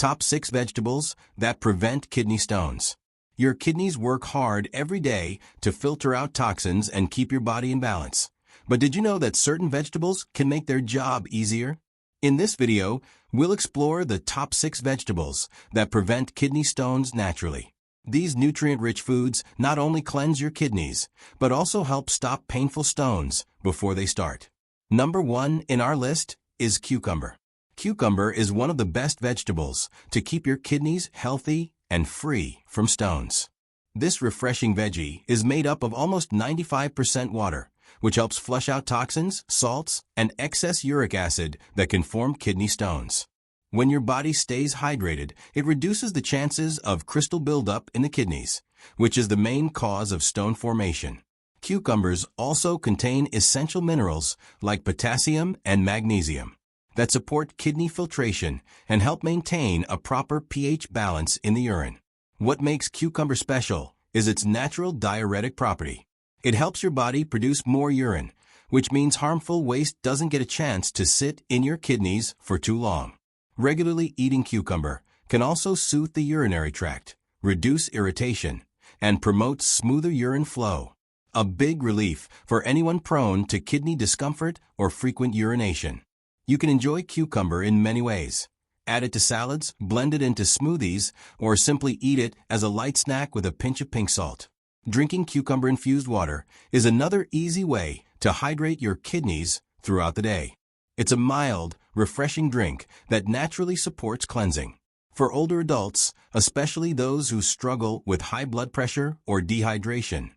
Top 6 vegetables that prevent kidney stones. Your kidneys work hard every day to filter out toxins and keep your body in balance. But did you know that certain vegetables can make their job easier? In this video, we'll explore the top 6 vegetables that prevent kidney stones naturally. These nutrient-rich foods not only cleanse your kidneys, but also help stop painful stones before they start. Number 1 in our list is cucumber. Cucumber is one of the best vegetables to keep your kidneys healthy and free from stones. This refreshing veggie is made up of almost 95% water, which helps flush out toxins, salts, and excess uric acid that can form kidney stones. When your body stays hydrated, it reduces the chances of crystal buildup in the kidneys, which is the main cause of stone formation. Cucumbers also contain essential minerals like potassium and magnesium that support kidney filtration and help maintain a proper pH balance in the urine. What makes cucumber special is its natural diuretic property. It helps your body produce more urine, which means harmful waste doesn't get a chance to sit in your kidneys for too long. Regularly eating cucumber can also soothe the urinary tract, reduce irritation, and promote smoother urine flow. A big relief for anyone prone to kidney discomfort or frequent urination. You can enjoy cucumber in many ways. Add it to salads, blend it into smoothies, or simply eat it as a light snack with a pinch of pink salt. Drinking cucumber-infused water is another easy way to hydrate your kidneys throughout the day. It's a mild, refreshing drink that naturally supports cleansing. For older adults, especially those who struggle with high blood pressure or dehydration,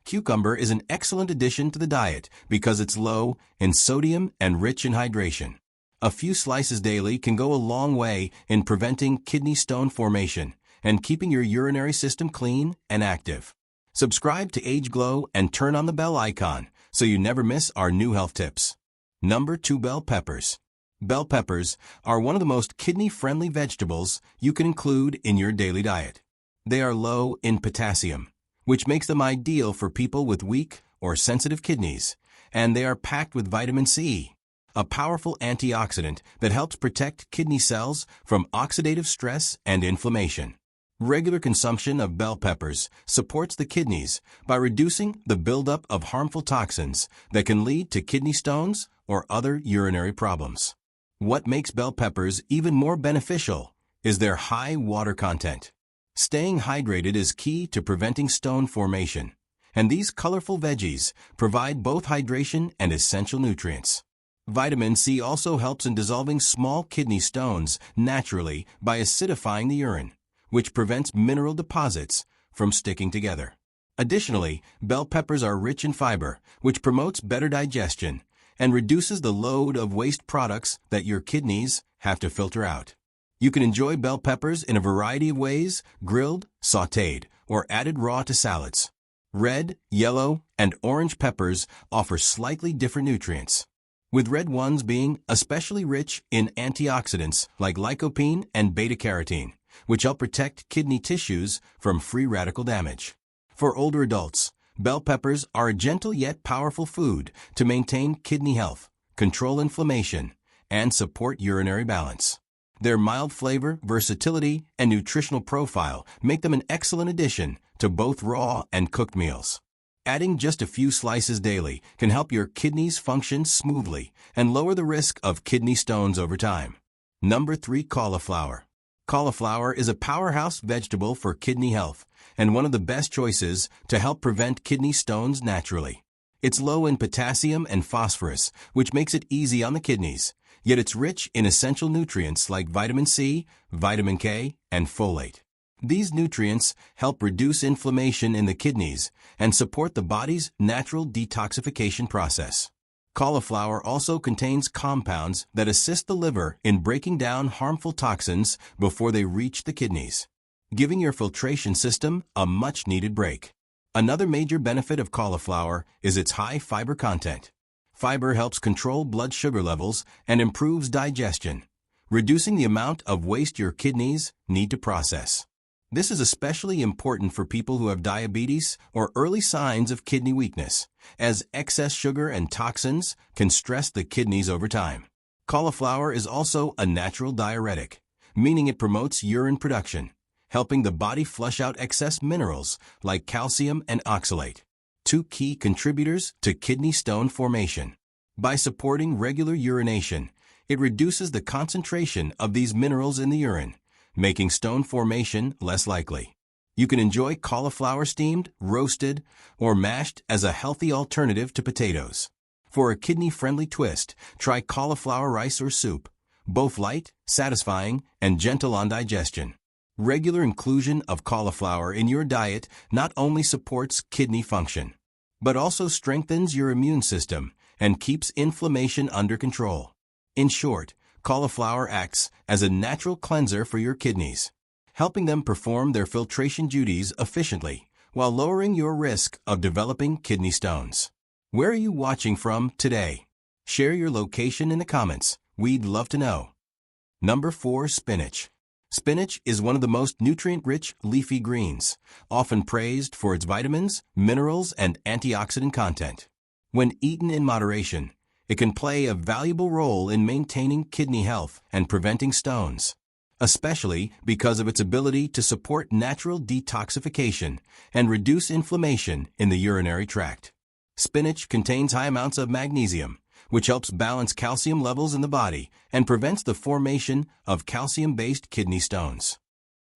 cucumber is an excellent addition to the diet because it's low in sodium and rich in hydration. A few slices daily can go a long way in preventing kidney stone formation and keeping your urinary system clean and active. Subscribe to AgeGlow and turn on the bell icon so you never miss our new health tips. Number 2. Bell peppers. Bell peppers are one of the most kidney-friendly vegetables you can include in your daily diet. They are low in potassium, which makes them ideal for people with weak or sensitive kidneys, and they are packed with vitamin C, a powerful antioxidant that helps protect kidney cells from oxidative stress and inflammation. Regular consumption of bell peppers supports the kidneys by reducing the buildup of harmful toxins that can lead to kidney stones or other urinary problems. What makes bell peppers even more beneficial is their high water content. Staying hydrated is key to preventing stone formation, and these colorful veggies provide both hydration and essential nutrients. Vitamin C also helps in dissolving small kidney stones naturally by acidifying the urine, which prevents mineral deposits from sticking together. Additionally, bell peppers are rich in fiber, which promotes better digestion and reduces the load of waste products that your kidneys have to filter out. You can enjoy bell peppers in a variety of ways: grilled, sautéed, or added raw to salads. Red, yellow, and orange peppers offer slightly different nutrients, with red ones being especially rich in antioxidants like lycopene and beta-carotene, which help protect kidney tissues from free radical damage. For older adults, bell peppers are a gentle yet powerful food to maintain kidney health, control inflammation, and support urinary balance. Their mild flavor, versatility, and nutritional profile make them an excellent addition to both raw and cooked meals. Adding just a few slices daily can help your kidneys function smoothly and lower the risk of kidney stones over time. Number 3. Cauliflower. Cauliflower is a powerhouse vegetable for kidney health and one of the best choices to help prevent kidney stones naturally. It's low in potassium and phosphorus, which makes it easy on the kidneys, yet it's rich in essential nutrients like vitamin C, vitamin K, and folate. These nutrients help reduce inflammation in the kidneys and support the body's natural detoxification process. Cauliflower also contains compounds that assist the liver in breaking down harmful toxins before they reach the kidneys, giving your filtration system a much-needed break. Another major benefit of cauliflower is its high fiber content. Fiber helps control blood sugar levels and improves digestion, reducing the amount of waste your kidneys need to process. This is especially important for people who have diabetes or early signs of kidney weakness, as excess sugar and toxins can stress the kidneys over time. Cauliflower is also a natural diuretic, meaning it promotes urine production, helping the body flush out excess minerals like calcium and oxalate, two key contributors to kidney stone formation. By supporting regular urination, it reduces the concentration of these minerals in the urine, making stone formation less likely. You can enjoy cauliflower steamed, roasted, or mashed as a healthy alternative to potatoes. For a kidney-friendly twist, try cauliflower rice or soup, both light, satisfying, and gentle on digestion. Regular inclusion of cauliflower in your diet not only supports kidney function, but also strengthens your immune system and keeps inflammation under control. In short, cauliflower acts as a natural cleanser for your kidneys, helping them perform their filtration duties efficiently while lowering your risk of developing kidney stones. Where are you watching from today? Share your location in the comments. We'd love to know. Number 4. Spinach. Spinach is one of the most nutrient-rich leafy greens, often praised for its vitamins, minerals, and antioxidant content. When eaten in moderation, it can play a valuable role in maintaining kidney health and preventing stones, especially because of its ability to support natural detoxification and reduce inflammation in the urinary tract. Spinach contains high amounts of magnesium, which helps balance calcium levels in the body and prevents the formation of calcium-based kidney stones.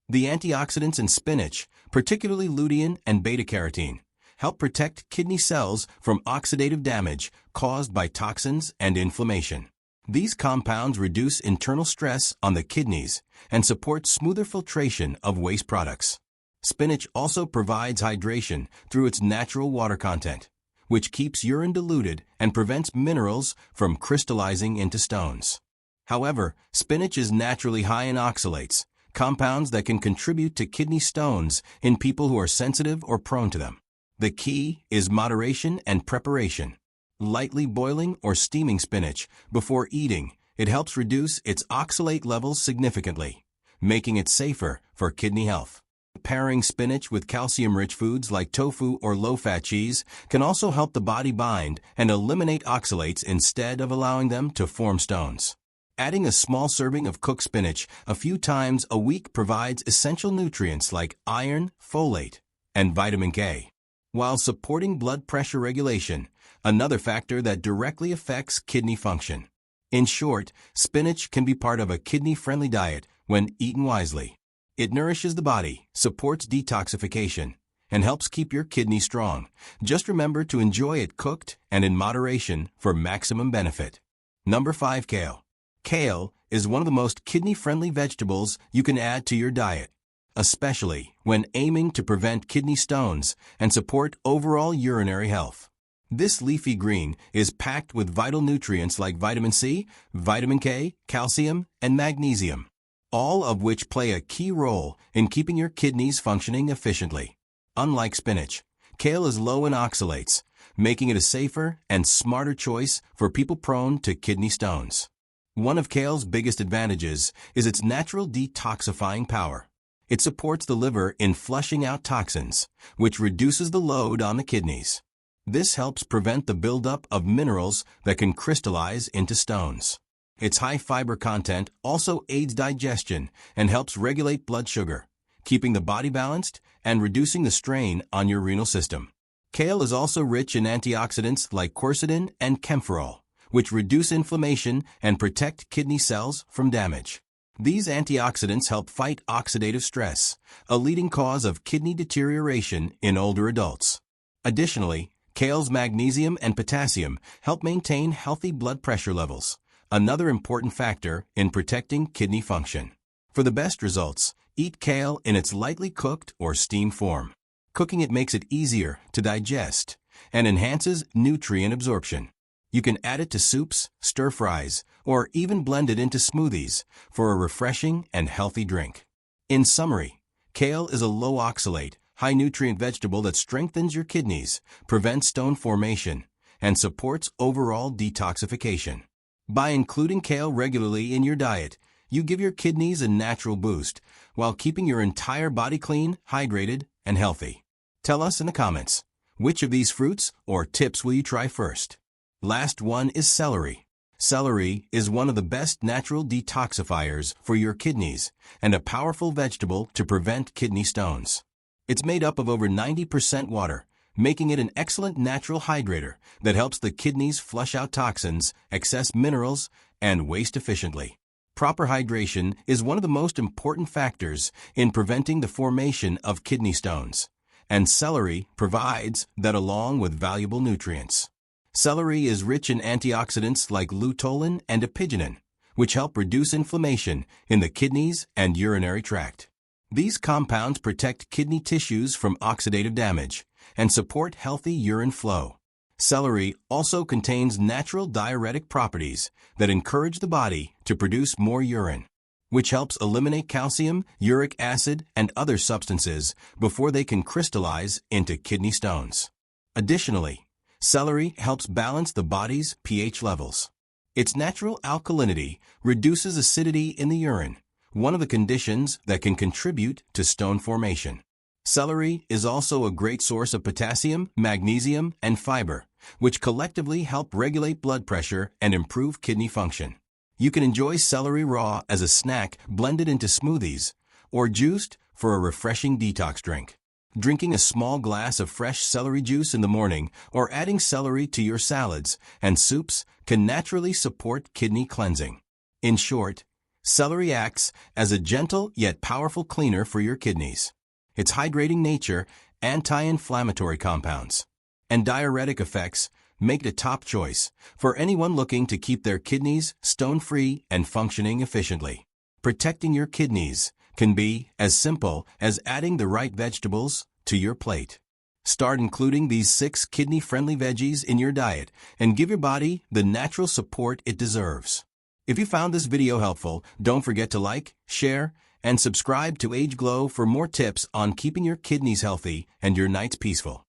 The antioxidants in spinach, particularly lutein and beta-carotene, help protect kidney cells from oxidative damage caused by toxins and inflammation. These compounds reduce internal stress on the kidneys and support smoother filtration of waste products. Spinach also provides hydration through its natural water content, which keeps urine diluted and prevents minerals from crystallizing into stones. However, spinach is naturally high in oxalates, compounds that can contribute to kidney stones in people who are sensitive or prone to them. The key is moderation and preparation. Lightly boiling or steaming spinach before eating, it helps reduce its oxalate levels significantly, making it safer for kidney health. Pairing spinach with calcium-rich foods like tofu or low-fat cheese can also help the body bind and eliminate oxalates instead of allowing them to form stones. Adding a small serving of cooked spinach a few times a week provides essential nutrients like iron, folate, and vitamin K, while supporting blood pressure regulation, another factor that directly affects kidney function. In short, spinach can be part of a kidney-friendly diet when eaten wisely. It nourishes the body, supports detoxification, and helps keep your kidneys strong. Just remember to enjoy it cooked and in moderation for maximum benefit. Number 5. Kale. Kale is one of the most kidney-friendly vegetables you can add to your diet, especially when aiming to prevent kidney stones and support overall urinary health. This leafy green is packed with vital nutrients like vitamin C, vitamin K, calcium, and magnesium, all of which play a key role in keeping your kidneys functioning efficiently. Unlike spinach, kale is low in oxalates, making it a safer and smarter choice for people prone to kidney stones. One of kale's biggest advantages is its natural detoxifying power. It supports the liver in flushing out toxins, which reduces the load on the kidneys. This helps prevent the buildup of minerals that can crystallize into stones. Its high fiber content also aids digestion and helps regulate blood sugar, keeping the body balanced and reducing the strain on your renal system. Kale is also rich in antioxidants like quercetin and camphorol, which reduce inflammation and protect kidney cells from damage. These antioxidants help fight oxidative stress, a leading cause of kidney deterioration in older adults. Additionally, kale's magnesium and potassium help maintain healthy blood pressure levels, another important factor in protecting kidney function. For the best results, eat kale in its lightly cooked or steamed form. Cooking it makes it easier to digest and enhances nutrient absorption. You can add it to soups, stir-fries, or even blend it into smoothies for a refreshing and healthy drink. In summary, kale is a low oxalate, high nutrient vegetable that strengthens your kidneys, prevents stone formation, and supports overall detoxification. By including kale regularly in your diet, you give your kidneys a natural boost while keeping your entire body clean, hydrated, and healthy. Tell us in the comments, which of these fruits or tips will you try first? Last one is celery. Celery is one of the best natural detoxifiers for your kidneys and a powerful vegetable to prevent kidney stones. It's made up of over 90% water, making it an excellent natural hydrator that helps the kidneys flush out toxins, excess minerals, and waste efficiently. Proper hydration is one of the most important factors in preventing the formation of kidney stones, and celery provides that along with valuable nutrients. Celery is rich in antioxidants like luteolin and apigenin, which help reduce inflammation in the kidneys and urinary tract. These compounds protect kidney tissues from oxidative damage and support healthy urine flow. Celery also contains natural diuretic properties that encourage the body to produce more urine, which helps eliminate calcium, uric acid, and other substances before they can crystallize into kidney stones. Additionally, celery helps balance the body's pH levels. Its natural alkalinity reduces acidity in the urine, one of the conditions that can contribute to stone formation. Celery is also a great source of potassium, magnesium, and fiber, which collectively help regulate blood pressure and improve kidney function. You can enjoy celery raw as a snack blended into smoothies or juiced for a refreshing detox drink. Drinking a small glass of fresh celery juice in the morning or adding celery to your salads and soups can naturally support kidney cleansing. In short, celery acts as a gentle yet powerful cleaner for your kidneys. Its hydrating nature, anti-inflammatory compounds, and diuretic effects make it a top choice for anyone looking to keep their kidneys stone-free and functioning efficiently. Protecting your kidneys can be as simple as adding the right vegetables to your plate. Start including these 6 kidney-friendly veggies in your diet and give your body the natural support it deserves. If you found this video helpful, don't forget to like, share, and subscribe to AgeGlow for more tips on keeping your kidneys healthy and your nights peaceful.